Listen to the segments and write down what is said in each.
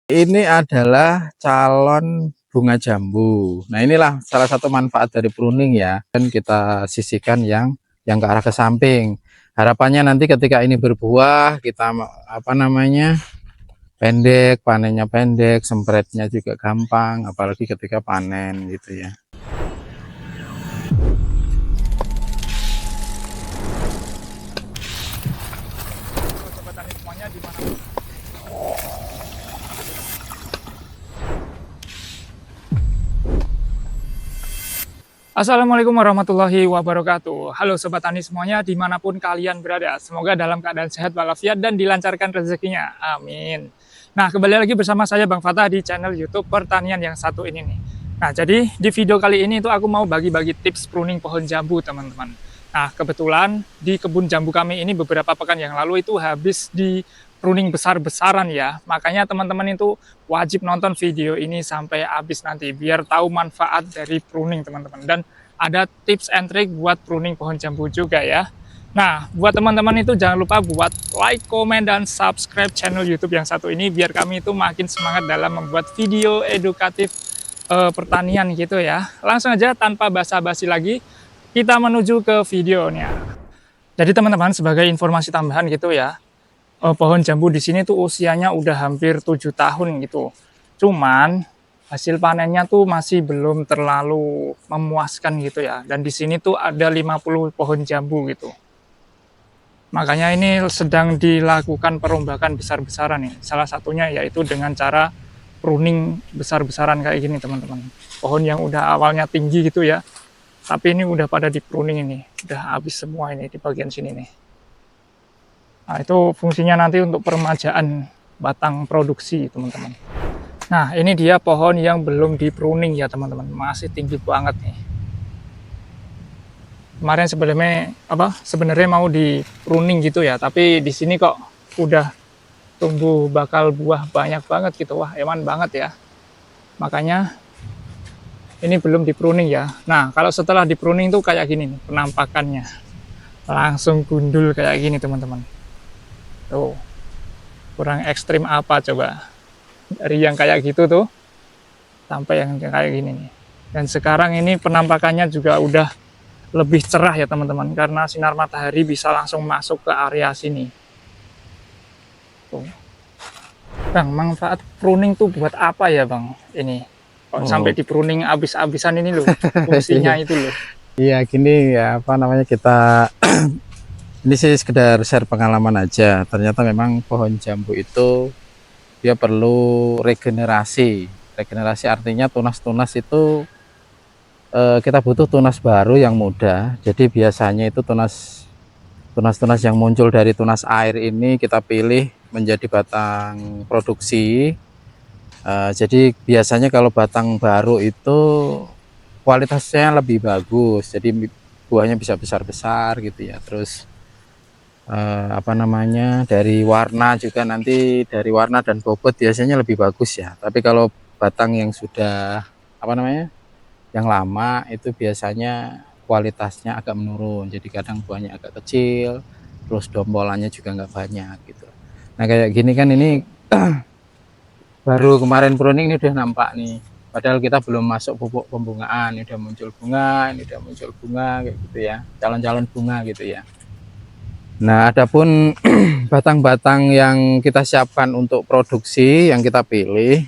Ini adalah calon bunga jambu. Nah, inilah salah satu manfaat dari pruning ya. Dan kita sisihkan yang ke arah ke samping. Harapannya nanti ketika ini berbuah, kita pendek, panennya pendek, sempretnya juga gampang, apalagi ketika panen gitu ya. Sobat tani semuanya dimana. Assalamualaikum warahmatullahi wabarakatuh. Halo Sobat Tani semuanya dimanapun kalian berada. Semoga dalam keadaan sehat walafiat dan dilancarkan rezekinya. Amin. Nah, kembali lagi bersama saya Bang Fatah di channel YouTube Pertanian yang satu ini nih. Nah, jadi di video kali ini itu aku mau bagi-bagi tips pruning pohon jambu teman-teman. Nah, kebetulan di kebun jambu kami ini beberapa pekan yang lalu itu habis di pruning besar-besaran ya. Makanya teman-teman itu wajib nonton video ini sampai habis nanti biar tahu manfaat dari pruning teman-teman. Dan ada tips and trick buat pruning pohon jambu juga ya. Nah, buat teman-teman itu jangan lupa buat like, komen, dan subscribe channel YouTube yang satu ini biar kami itu makin semangat dalam membuat video edukatif pertanian gitu ya. Langsung aja tanpa basa-basi lagi, kita menuju ke videonya. Jadi teman-teman sebagai informasi tambahan gitu ya, pohon jambu di sini tuh usianya udah hampir 7 tahun gitu. Cuman hasil panennya tuh masih belum terlalu memuaskan gitu ya. Dan di sini tuh ada 50 pohon jambu gitu. Makanya ini sedang dilakukan perombakan besar-besaran nih. Salah satunya yaitu dengan cara pruning besar-besaran kayak gini teman-teman. Pohon yang udah awalnya tinggi gitu ya. Tapi ini udah pada di pruning ini. Udah habis semua ini di bagian sini nih. Nah, itu fungsinya nanti untuk peremajaan batang produksi, teman-teman. Nah, ini dia pohon yang belum di pruning ya, teman-teman. Masih tinggi banget nih. Kemarin sebenarnya mau di pruning gitu ya, tapi di sini kok udah tumbuh bakal buah banyak banget gitu. Wah, eman banget ya. Makanya ini belum di pruning ya. Nah, kalau setelah di pruning tuh kayak gini nih penampakannya. Langsung gundul kayak gini, teman-teman. Tuh, kurang ekstrim apa coba dari yang kayak gitu tuh sampai yang kayak gini nih. Dan sekarang ini penampakannya juga udah lebih cerah ya teman-teman, karena sinar matahari bisa langsung masuk ke area sini tuh. Bang, manfaat pruning tuh buat apa ya Bang ini kok sampai di pruning abis-abisan ini loh fungsinya itu loh. Iya, gini ya, kita ini sih sekedar share pengalaman aja. Ternyata memang pohon jambu itu dia perlu regenerasi. Regenerasi artinya tunas-tunas itu kita butuh tunas baru yang muda. Jadi biasanya itu tunas-tunas yang muncul dari tunas air ini kita pilih menjadi batang produksi. Jadi biasanya kalau batang baru itu kualitasnya lebih bagus. Jadi buahnya bisa besar-besar gitu ya. Terus dari warna juga, nanti dari warna dan bobot biasanya lebih bagus ya. Tapi kalau batang yang sudah yang lama itu biasanya kualitasnya agak menurun, jadi kadang buahnya agak kecil, terus dombolannya juga nggak banyak gitu. Nah, kayak gini kan ini baru kemarin pruning ini udah nampak nih, padahal kita belum masuk pupuk pembungaan. Ini udah muncul bunga, ini udah muncul bunga kayak gitu ya, calon-calon bunga gitu ya. Nah, adapun batang-batang yang kita siapkan untuk produksi yang kita pilih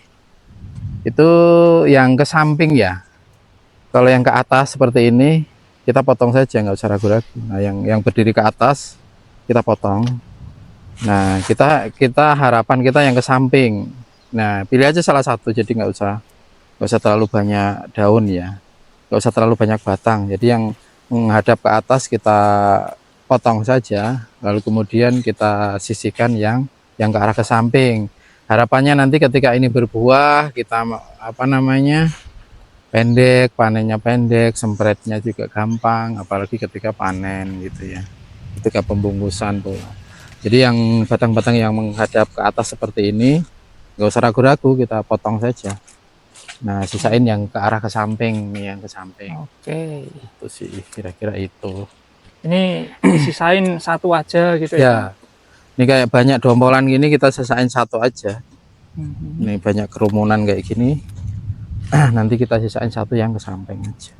itu yang ke samping ya. Kalau yang ke atas seperti ini kita potong saja, nggak usah ragu-ragu. Nah, yang berdiri ke atas kita potong. Nah, kita harapan kita yang ke samping. Nah, pilih aja salah satu, jadi nggak usah terlalu banyak daun ya, nggak usah terlalu banyak batang. Jadi yang menghadap ke atas kita potong saja, lalu kemudian kita sisihkan yang ke arah ke samping. Harapannya nanti ketika ini berbuah, kita pendek, panennya pendek, sempretnya juga gampang, apalagi ketika panen gitu ya, ketika pembungkusan tuh. Jadi yang batang-batang yang menghadap ke atas seperti ini nggak usah ragu-ragu, kita potong saja. Nah, sisain yang ke arah ke samping nih, yang ke samping. Oke, itu sih kira-kira itu. ini sisain satu aja gitu ya Ya, Bang? ini kayak banyak dombolan gini, kita sisain satu aja. Ini banyak kerumunan kayak gini. Nanti kita sisain satu yang ke samping aja.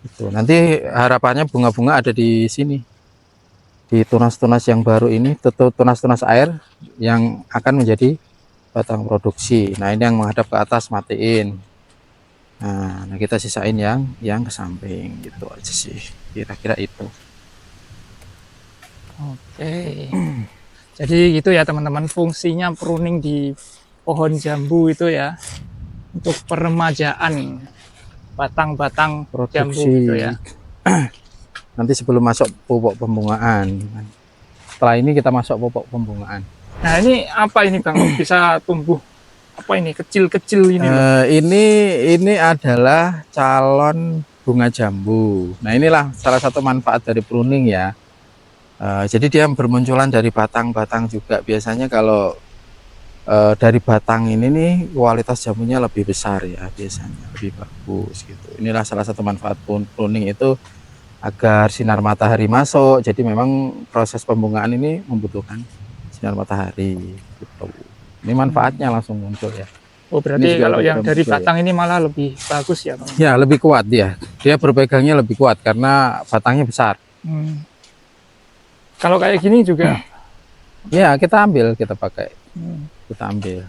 Itu. Nanti harapannya bunga-bunga ada di sini. Di tunas-tunas yang baru ini, tunas-tunas air yang akan menjadi batang produksi. Nah, ini yang menghadap ke atas matiin. Nah, kita sisain yang ke samping gitu aja sih. Kira-kira itu. Oke. Jadi gitu ya teman-teman, fungsinya pruning di pohon jambu itu ya untuk peremajaan batang-batang jambu Produksi. gitu ya. Nanti sebelum masuk pupuk pembungaan. Setelah ini kita masuk pupuk pembungaan. Nah, ini apa ini Bang? Bisa tumbuh apa ini kecil-kecil ini? Ini adalah calon bunga jambu. Nah, inilah salah satu manfaat dari pruning ya. Jadi dia bermunculan dari batang-batang juga. Biasanya kalau dari batang ini nih kualitas jamunya lebih besar ya, biasanya lebih bagus gitu. Inilah salah satu manfaat pruning itu, agar sinar matahari masuk. Jadi memang proses pembungaan ini membutuhkan sinar matahari gitu. Ini manfaatnya langsung muncul ya. Oh, berarti kalau yang dari batang ini malah lebih bagus ya Bang? Ya, lebih kuat dia. Dia berpegangnya lebih kuat karena batangnya besar. Kalau kayak gini juga? Ya, kita ambil, kita pakai. Kita ambil.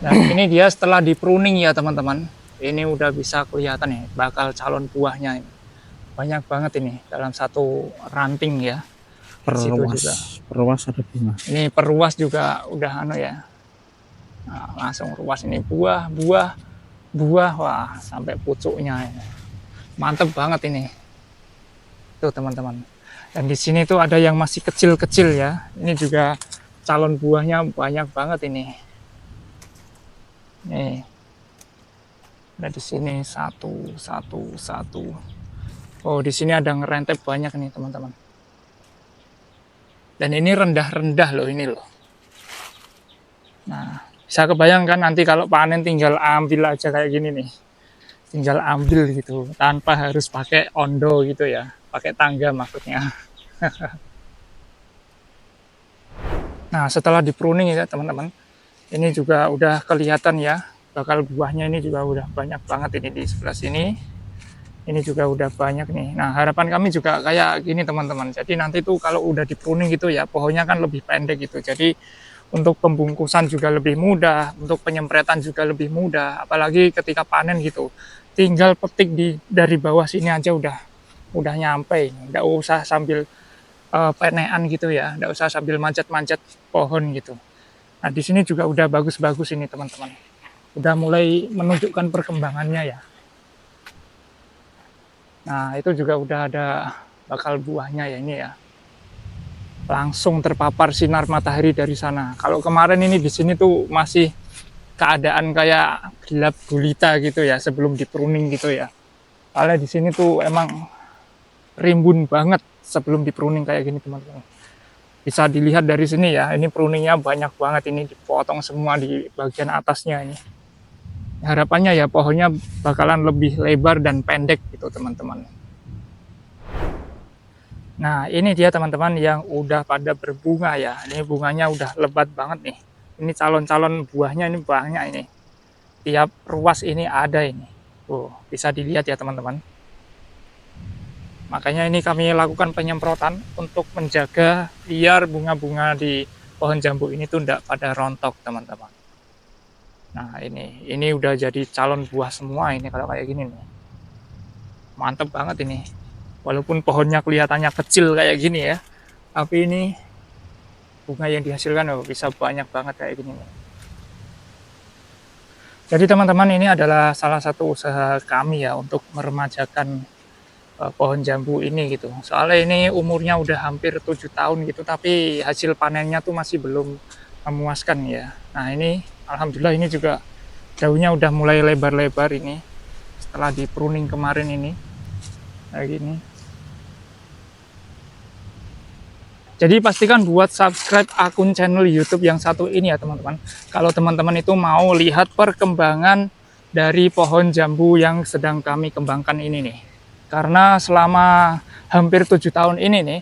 Nah, ini dia setelah di pruning ya teman-teman. Ini udah bisa kelihatan ya bakal calon buahnya ini. Banyak banget ini dalam satu ranting ya. Perluas ada bunga. Ini perluas juga udah anu ya. Nah, langsung ruas ini buah, wah sampai pucuknya. Ya. Mantep banget ini. Tuh teman-teman. Dan di sini tuh ada yang masih kecil-kecil ya. Ini juga calon buahnya banyak banget ini. Nih. Ada di sini satu. Oh, di sini ada ngerentep banyak nih teman-teman. Dan ini rendah-rendah loh ini loh. Nah, bisa kebayangkan nanti kalau panen tinggal ambil aja kayak gini nih. Tinggal ambil gitu, tanpa harus pakai ondo gitu ya. Pakai tangga maksudnya. Nah, setelah di pruning ya teman-teman. Ini juga udah kelihatan ya. Bakal buahnya ini juga udah banyak banget ini di sebelah sini. Ini juga udah banyak nih. Nah, harapan kami juga kayak gini teman-teman. Jadi nanti tuh kalau udah di pruning gitu ya, pohonnya kan lebih pendek gitu. Jadi untuk pembungkusan juga lebih mudah, untuk penyempretan juga lebih mudah. Apalagi ketika panen gitu, tinggal petik dari bawah sini aja udah nyampe. Nggak usah sambil penean gitu ya, nggak usah sambil manjat-manjat pohon gitu. Nah, di sini juga udah bagus-bagus ini teman-teman. Udah mulai menunjukkan perkembangannya ya. Nah, itu juga udah ada bakal buahnya ya ini ya. Langsung terpapar sinar matahari dari sana. Kalau kemarin ini di sini tuh masih keadaan kayak gelap gulita gitu ya sebelum di pruning gitu ya. Soalnya di sini tuh emang rimbun banget sebelum di pruning kayak gini teman-teman. Bisa dilihat dari sini ya, ini pruningnya banyak banget, ini dipotong semua di bagian atasnya ini. Harapannya ya pohonnya bakalan lebih lebar dan pendek gitu teman-teman. Nah, ini dia teman-teman yang udah pada berbunga ya. Ini bunganya udah lebat banget nih. Ini calon-calon buahnya ini banyak ini. Tiap ruas ini ada ini. Bisa dilihat ya teman-teman. Makanya ini kami lakukan penyemprotan untuk menjaga biar bunga-bunga di pohon jambu ini tuh tidak pada rontok teman-teman. Nah, ini udah jadi calon buah semua ini kalau kayak gini nih. Mantep banget ini. Walaupun pohonnya kelihatannya kecil kayak gini ya, tapi ini bunga yang dihasilkan bisa banyak banget kayak gini nih. Jadi teman-teman, ini adalah salah satu usaha kami ya untuk meremajakan pohon jambu ini gitu. Soalnya ini umurnya udah hampir 7 tahun gitu, tapi hasil panennya tuh masih belum memuaskan ya. Nah, ini alhamdulillah ini juga daunnya udah mulai lebar-lebar ini setelah di pruning kemarin ini kayak gini. Jadi pastikan buat subscribe akun channel YouTube yang satu ini ya teman-teman. Kalau teman-teman itu mau lihat perkembangan dari pohon jambu yang sedang kami kembangkan ini nih. Karena selama hampir 7 tahun ini nih,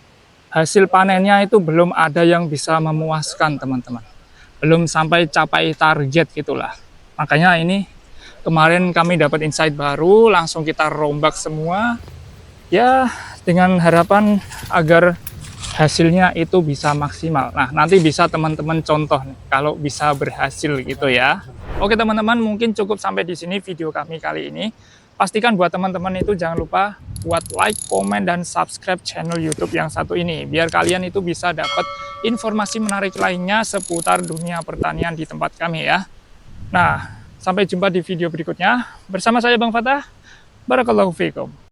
hasil panennya itu belum ada yang bisa memuaskan teman-teman, belum sampai capai target gitulah. Makanya ini kemarin kami dapat insight baru, langsung kita rombak semua ya, dengan harapan agar hasilnya itu bisa maksimal. Nah, nanti bisa teman-teman contoh nih kalau bisa berhasil gitu ya. Oke teman-teman, mungkin cukup sampai di sini video kami kali ini. Pastikan buat teman-teman itu jangan lupa buat like, komen, dan subscribe channel YouTube yang satu ini, biar kalian itu bisa dapat informasi menarik lainnya seputar dunia pertanian di tempat kami ya. Nah, sampai jumpa di video berikutnya. Bersama saya Bang Fatah. Barakallahu fiikum.